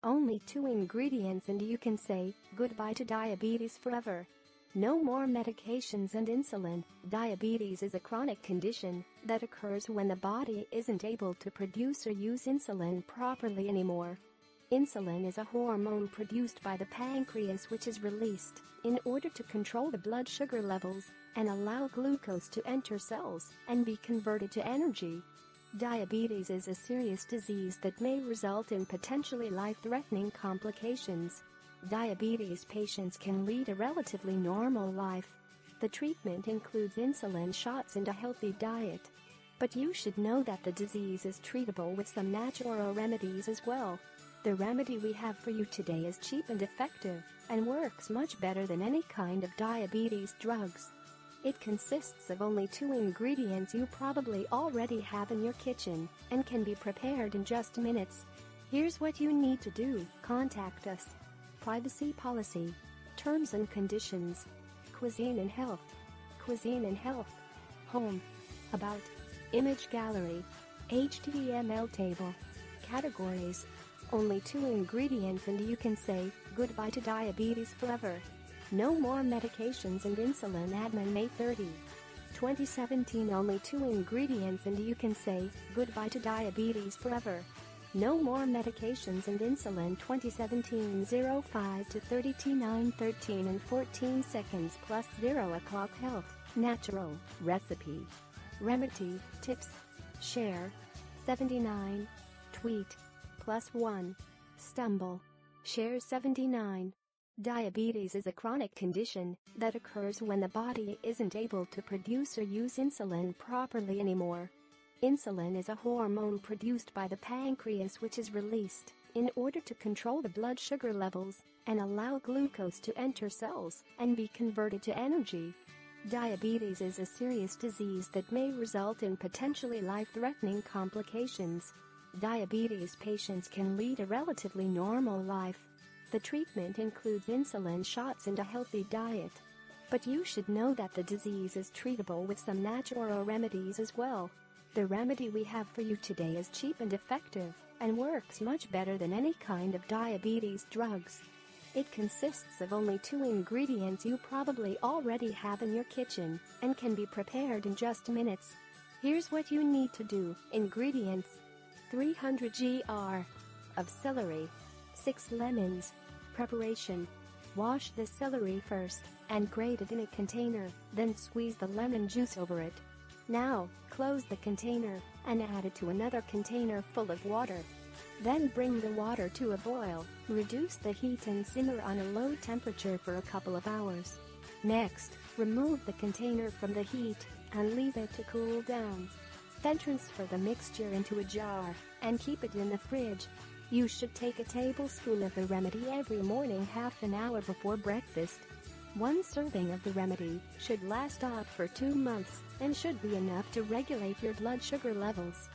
Only 2 ingredients and you can say goodbye to diabetes forever. No more medications and insulin. Diabetes is a chronic condition that occurs when the body isn't able to produce or use insulin properly anymore. Insulin is a hormone produced by the pancreas which is released in order to control the blood sugar levels and allow glucose to enter cells and be converted to energy. Diabetes is a serious disease that may result in potentially life-threatening complications. Diabetes patients can lead a relatively normal life. The treatment includes insulin shots and a healthy diet. But you should know that the disease is treatable with some natural remedies as well. The remedy we have for you today is cheap and effective and works much better than any kind of diabetes drugs. It consists of only 2 ingredients you probably already have in your kitchen and can be prepared in just minutes. Here's what you need to do. Contact us. Privacy policy. Terms and conditions. Cuisine and health. Cuisine and health. Home. About. Image gallery. HTML table. Categories. Only 2 ingredients and you can say goodbye to diabetes forever. No more medications and insulin. Admin May 30, 2017. Only 2 ingredients and you can say goodbye to diabetes forever. No more medications and insulin. 2017 05 to 30 13 and 14 seconds plus 0 o'clock. Health, natural, recipe, remedy, tips, share, 79, tweet, +1, stumble, share 79. Diabetes is a chronic condition that occurs when the body isn't able to produce or use insulin properly anymore. Insulin is a hormone produced by the pancreas which is released in order to control the blood sugar levels and allow glucose to enter cells and be converted to energy. Diabetes is a serious disease that may result in potentially life-threatening complications. Diabetes patients can lead a relatively normal life. The treatment includes insulin shots and a healthy diet. But you should know that the disease is treatable with some natural remedies as well. The remedy we have for you today is cheap and effective and works much better than any kind of diabetes drugs. It consists of only 2 ingredients you probably already have in your kitchen and can be prepared in just minutes. Here's what you need to do. Ingredients: 300 gr of celery, 6 lemons. Preparation: wash the celery first and grate it in a container, then squeeze the lemon juice over it. Now, close the container and add it to another container full of water. Then bring the water to a boil, reduce the heat and simmer on a low temperature for a couple of hours. Next, remove the container from the heat and leave it to cool down. Then transfer the mixture into a jar and keep it in the fridge. You should take a tablespoon of the remedy every morning half an hour before breakfast. 1 serving of the remedy should last up for 2 months and should be enough to regulate your blood sugar levels.